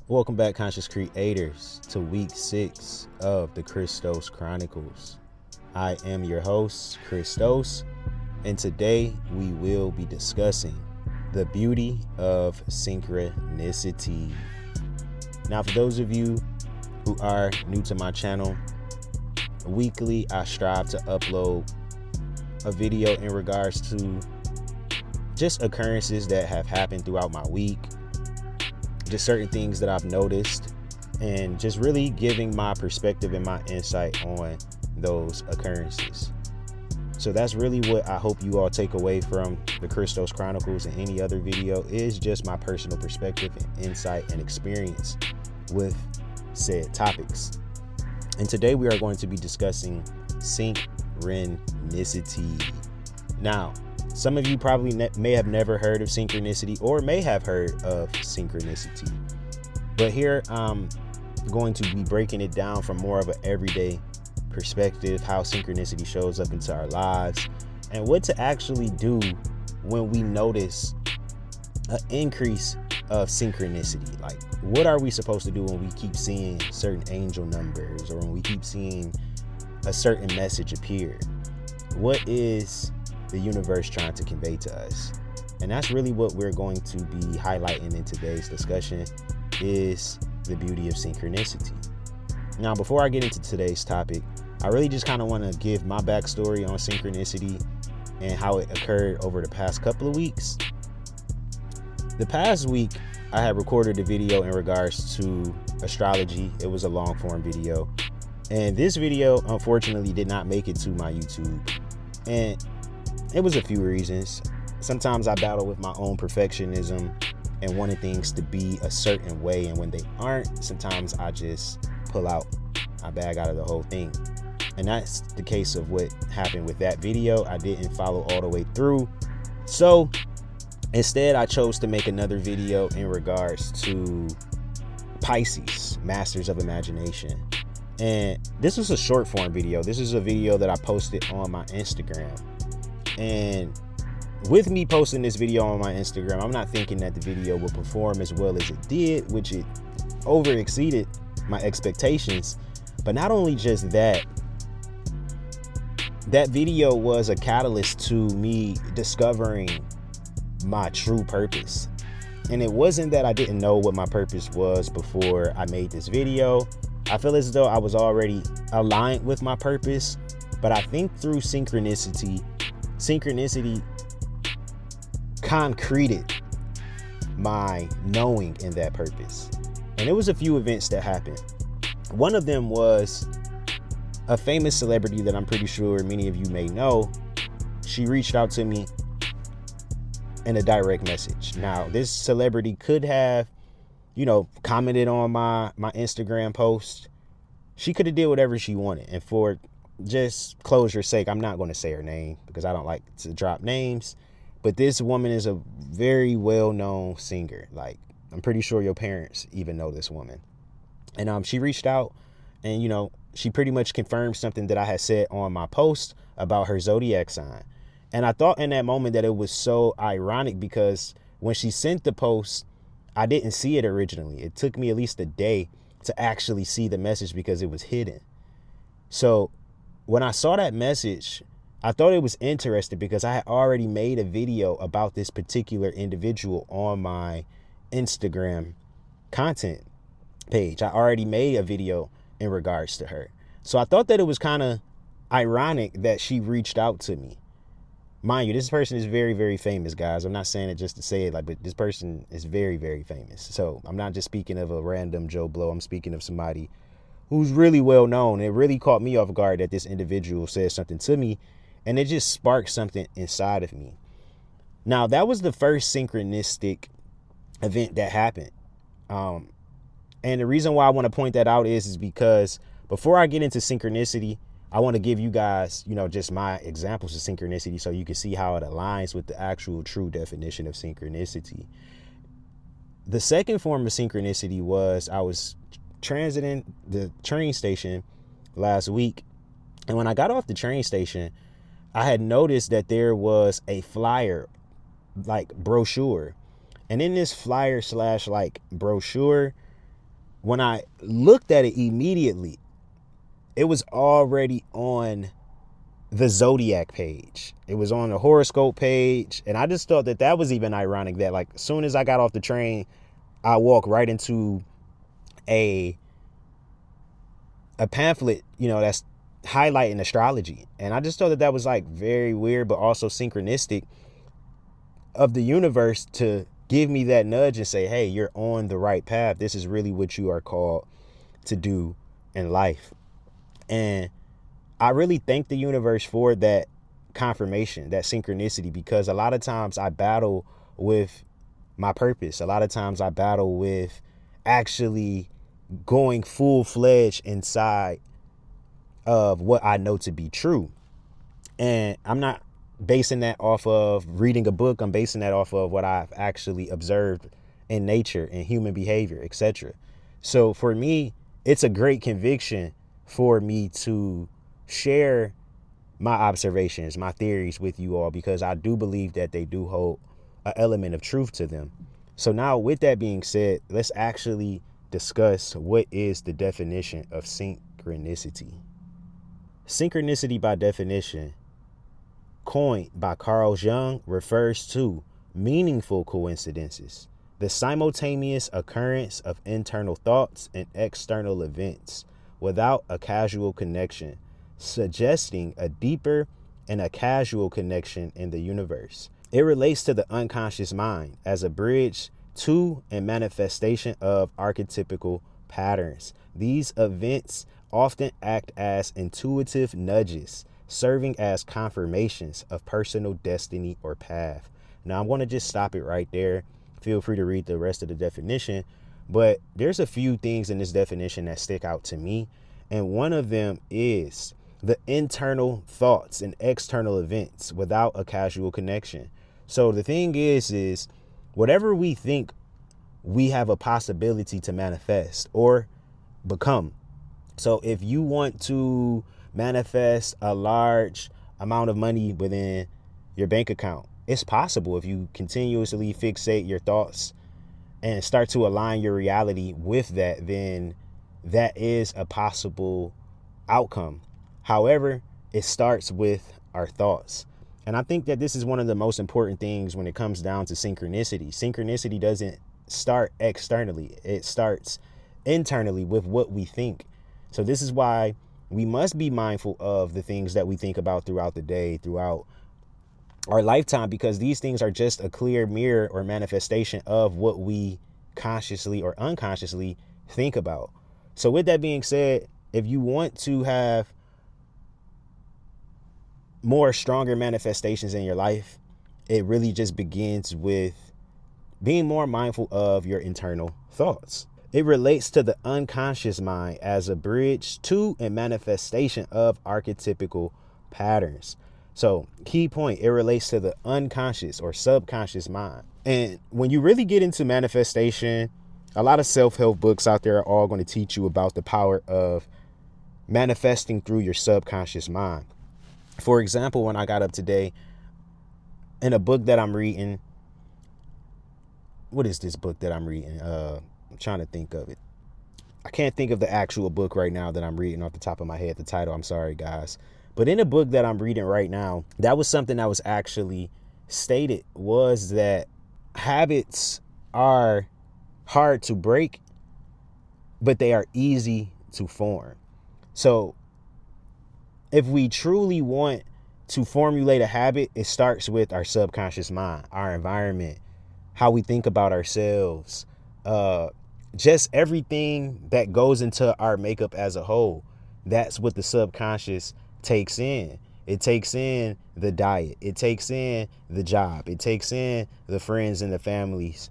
Welcome back, conscious creators, to week 6 of the Christos Chronicles. I am your host, Christos, and today we will be discussing the beauty of synchronicity. Now, for those of you who are new to my channel, weekly I strive to upload a video in regards to just occurrences that have happened throughout my week, just certain things that I've noticed, and just really giving my perspective and my insight on those occurrences. So that's really what I hope you all take away from the Christos Chronicles and any other video, is just my personal perspective and insight and experience with said topics. And today we are going to be discussing synchronicity. Now, some of you probably may have never heard of synchronicity or may have heard of synchronicity. But here I'm going to be breaking it down from more of an everyday perspective, how synchronicity shows up into our lives and what to actually do when we notice an increase of synchronicity. Like, what are we supposed to do when we keep seeing certain angel numbers or when we keep seeing a certain message appear? What is the universe trying to convey to us? And that's really what we're going to be highlighting in today's discussion, is the beauty of synchronicity. Now, before I get into today's topic, I really just kind of want to give my backstory on synchronicity and how it occurred over the past couple of weeks. The past week, I had recorded a video in regards to astrology. It was a long form video, and this video unfortunately did not make it to my YouTube. And it was a few reasons. Sometimes I battle with my own perfectionism and wanting things to be a certain way, and when they aren't, sometimes I just pull out, I bag out of the whole thing. And that's the case of what happened with that video. I didn't follow all the way through. So instead, I chose to make another video in regards to Pisces, Masters of Imagination. And this was a short form video. This is a video that I posted on my Instagram. And with me posting this video on my Instagram, I'm not thinking that the video will perform as well as it did, which it over exceeded my expectations. But not only just that, that video was a catalyst to me discovering my true purpose. And it wasn't that I didn't know what my purpose was before I made this video. I feel as though I was already aligned with my purpose, but I think through synchronicity concreted my knowing in that purpose. And it was a few events that happened. One of them was a famous celebrity that I'm pretty sure many of you may know. She reached out to me in a direct message. Now, this celebrity could have, commented on my Instagram post. She could have did whatever she wanted. And for just closure's sake, I'm not going to say her name because I don't like to drop names. But this woman is a very well-known singer. Like, I'm pretty sure your parents even know this woman. And she reached out and, she pretty much confirmed something that I had said on my post about her zodiac sign. And I thought in that moment that it was so ironic because when she sent the post, I didn't see it originally. It took me at least a day to actually see the message because it was hidden. So when I saw that message, I thought it was interesting because I had already made a video about this particular individual on my Instagram content page. I already made a video in regards to her. So I thought that it was kind of ironic that she reached out to me. Mind you, this person is very, very famous, guys. I'm not saying it just to say it, but this person is very, very famous. So I'm not just speaking of a random Joe Blow. I'm speaking of somebody who's really well known. It really caught me off guard that this individual said something to me, and it just sparked something inside of me. Now, that was the first synchronistic event that happened. And the reason why I want to point that out is because before I get into synchronicity, I want to give you guys, just my examples of synchronicity so you can see how it aligns with the actual true definition of synchronicity. The second form of synchronicity was I was transiting the train station last week. And when I got off the train station, I had noticed that there was a flyer, like brochure. And in this flyer / brochure, when I looked at it immediately, it was already on the Zodiac page. It was on the horoscope page. And I just thought that that was even ironic that, like, as soon as I got off the train, I walked right into a pamphlet, that's highlighting astrology. And I just thought that that was like very weird, but also synchronistic of the universe to give me that nudge and say, hey, you're on the right path. This is really what you are called to do in life. And I really thank the universe for that confirmation, that synchronicity, because a lot of times I battle with my purpose. A lot of times I battle with actually going full-fledged inside of what I know to be true. And I'm not basing that off of reading a book. I'm basing that off of what I've actually observed in nature and human behavior, etc. So for me, it's a great conviction for me to share my observations, my theories with you all, because I do believe that they do hold an element of truth to them. So now, with that being said, let's actually discuss what is the definition of synchronicity. Synchronicity, by definition, coined by Carl Jung, refers to meaningful coincidences, the simultaneous occurrence of internal thoughts and external events without a causal connection, suggesting a deeper and a causal connection in the universe. It relates to the unconscious mind as a bridge to and manifestation of archetypical patterns. These events often act as intuitive nudges, serving as confirmations of personal destiny or path. Now, I'm going to just stop it right there. Feel free to read the rest of the definition, but there's a few things in this definition that stick out to me. And one of them is the internal thoughts and external events without a causal connection. So the thing is whatever we think we have a possibility to manifest or become. So if you want to manifest a large amount of money within your bank account, it's possible if you continuously fixate your thoughts and start to align your reality with that, then that is a possible outcome. However, it starts with our thoughts. And I think that this is one of the most important things when it comes down to synchronicity. Synchronicity doesn't start externally. It starts internally with what we think. So this is why we must be mindful of the things that we think about throughout the day, throughout our lifetime, because these things are just a clear mirror or manifestation of what we consciously or unconsciously think about. So with that being said, if you want to have more stronger manifestations in your life, it really just begins with being more mindful of your internal thoughts. It relates to the unconscious mind as a bridge to and manifestation of archetypical patterns. So key point, it relates to the unconscious or subconscious mind. And when you really get into manifestation, a lot of self-help books out there are all going to teach you about the power of manifesting through your subconscious mind. For example, when I got up today, in a book that I'm reading, what is this book that I'm reading? I'm trying to think of it. I can't think of the actual book right now that I'm reading off the top of my head, the title. I'm sorry, guys. But in a book that I'm reading right now, that was something that was actually stated, was that habits are hard to break, but they are easy to form. So if we truly want to formulate a habit, it starts with our subconscious mind, our environment, how we think about ourselves, just everything that goes into our makeup as a whole. That's what the subconscious takes in. It takes in the diet. It takes in the job. It takes in the friends and the families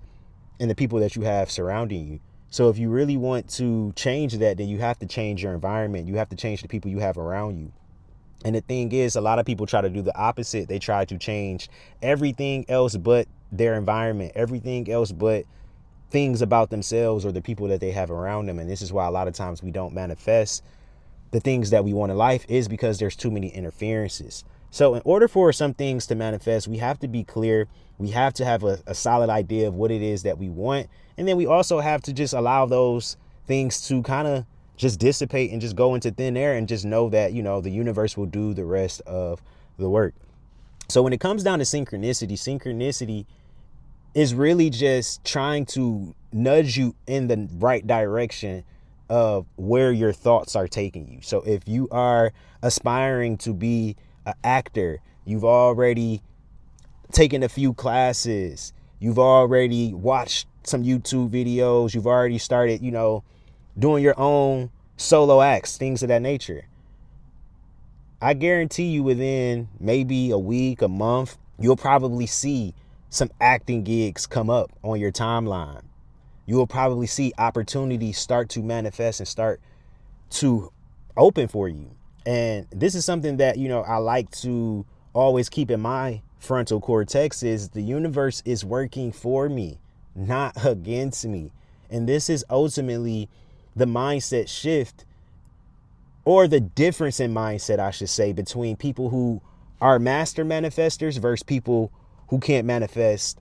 and the people that you have surrounding you. So if you really want to change that, then you have to change your environment. You have to change the people you have around you. And the thing is, a lot of people try to do the opposite. They try to change everything else but their environment, everything else but things about themselves or the people that they have around them. And this is why a lot of times we don't manifest the things that we want in life, is because there's too many interferences. So in order for some things to manifest, we have to be clear. We have to have a solid idea of what it is that we want. And then we also have to just allow those things to kind of just dissipate and just go into thin air, and just know that, the universe will do the rest of the work. So when it comes down to synchronicity is really just trying to nudge you in the right direction of where your thoughts are taking you. So if you are aspiring to be an actor, you've already taken a few classes, you've already watched some YouTube videos, you've already started, doing your own solo acts, things of that nature. I guarantee you within maybe a week, a month, you'll probably see some acting gigs come up on your timeline. You will probably see opportunities start to manifest and start to open for you. And this is something that, I like to always keep in my frontal cortex, is the universe is working for me, not against me. And this is ultimately the mindset shift, or the difference in mindset, I should say, between people who are master manifestors versus people who can't manifest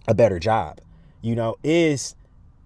a better job. Is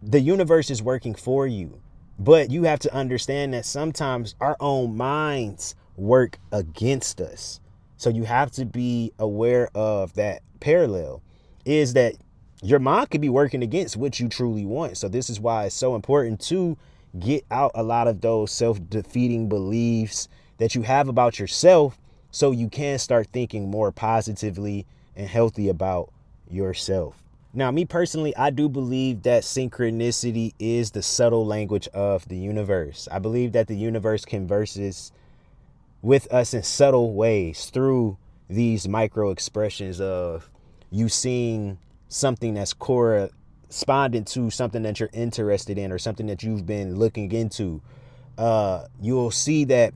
the universe is working for you, but you have to understand that sometimes our own minds work against us. So you have to be aware of that parallel, is that your mind could be working against what you truly want. So this is why it's so important to get out a lot of those self-defeating beliefs that you have about yourself, so you can start thinking more positively and healthy about yourself. Now, me personally, I do believe that synchronicity is the subtle language of the universe. I believe that the universe converses with us in subtle ways through these micro expressions of you seeing something that's corresponding to something that you're interested in, or something that you've been looking into. You'll see that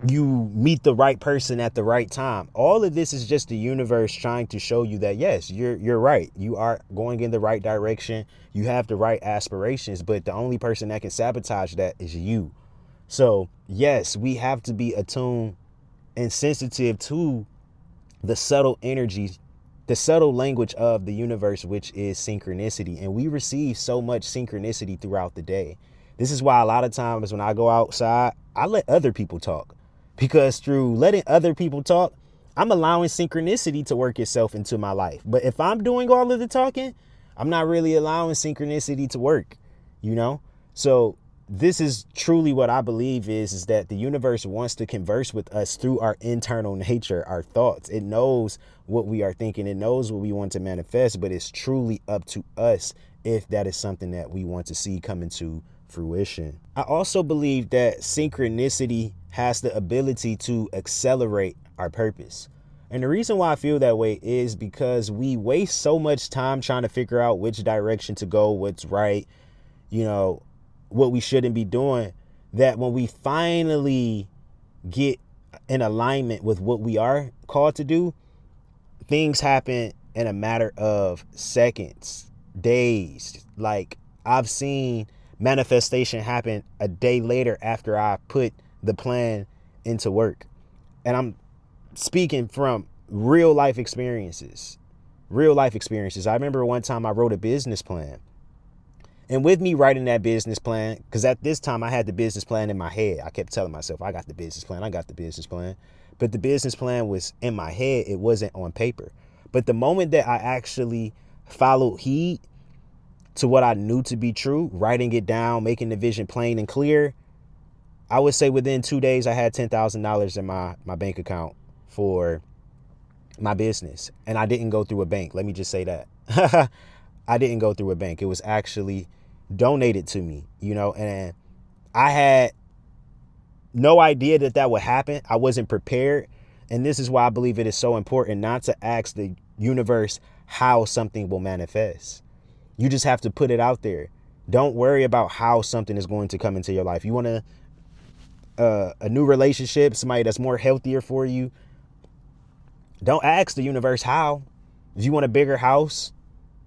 you meet the right person at the right time. All of this is just the universe trying to show you that, yes, you're right. You are going in the right direction. You have the right aspirations, but the only person that can sabotage that is you. So yes, we have to be attuned and sensitive to the subtle energies, the subtle language of the universe, which is synchronicity. And we receive so much synchronicity throughout the day. This is why a lot of times when I go outside, I let other people talk, because through letting other people talk, I'm allowing synchronicity to work itself into my life. But if I'm doing all of the talking, I'm not really allowing synchronicity to work, So this is truly what I believe is that the universe wants to converse with us through our internal nature, our thoughts. It knows what we are thinking. It knows what we want to manifest, but it's truly up to us if that is something that we want to see come into fruition. I also believe that synchronicity has the ability to accelerate our purpose. And the reason why I feel that way is because we waste so much time trying to figure out which direction to go, what's right, what we shouldn't be doing, that when we finally get in alignment with what we are called to do, things happen in a matter of seconds, days. Like, I've seen manifestation happen a day later after I put the plan into work. And I'm speaking from real life experiences. I remember one time I wrote a business plan. And with me writing that business plan, because at this time I had the business plan in my head. I kept telling myself, I got the business plan. But the business plan was in my head. It wasn't on paper. But the moment that I actually followed heed to what I knew to be true, writing it down, making the vision plain and clear, I would say within 2 days, I had $10,000 in my bank account for my business. And I didn't go through a bank. Let me just say that. I didn't go through a bank. It was actually donated to me, and I had no idea that would happen. I wasn't prepared. And this is why I believe it is so important not to ask the universe how something will manifest. You just have to put it out there. Don't worry about how something is going to come into your life. You want a new relationship, somebody that's more healthier for you. Don't ask the universe how. If you want a bigger house,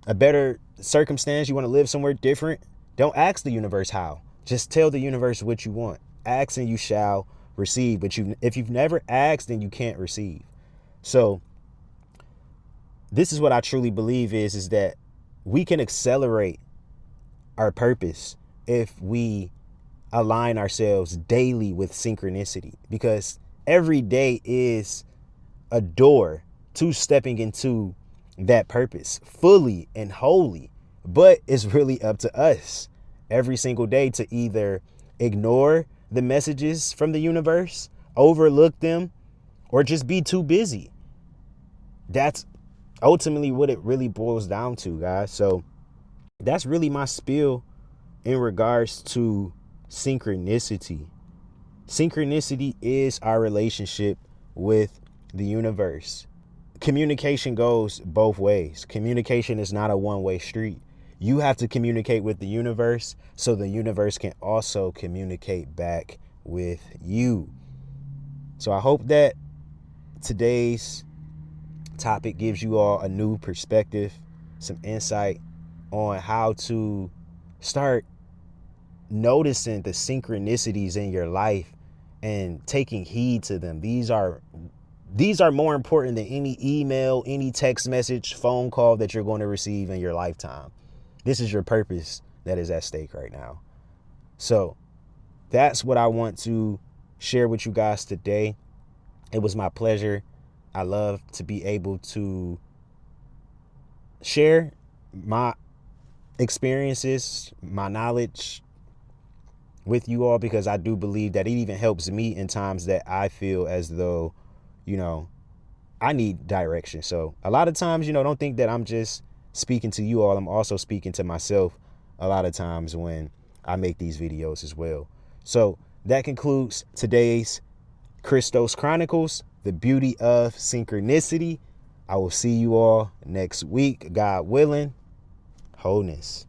a better circumstance, you want to live somewhere different, don't ask the universe how. Just tell the universe what you want. Ask and you shall receive. But if you've never asked, then you can't receive. So this is what I truly believe is that we can accelerate our purpose if we align ourselves daily with synchronicity, because every day is a door to stepping into that purpose fully and wholly. But it's really up to us every single day to either ignore the messages from the universe, overlook them, or just be too busy. That's ultimately what it really boils down to, guys. So that's really my spiel in regards to synchronicity. Synchronicity is our relationship with the universe. Communication goes both ways. Communication is not a one-way street. You have to communicate with the universe so the universe can also communicate back with you. So I hope that today's topic gives you all a new perspective, some insight on how to start noticing the synchronicities in your life and taking heed to them. These are more important than any email, any text message, phone call that you're going to receive in your lifetime. This is your purpose that is at stake right now. So that's what I want to share with you guys today. It was my pleasure. I love to be able to share my experiences, my knowledge with you all, because I do believe that it even helps me in times that I feel as though, I need direction. So a lot of times, don't think that I'm just speaking to you all. I'm also speaking to myself a lot of times when I make these videos as well. So that concludes today's Christos Chronicles, the beauty of synchronicity. I will see you all next week, God willing. Wholeness.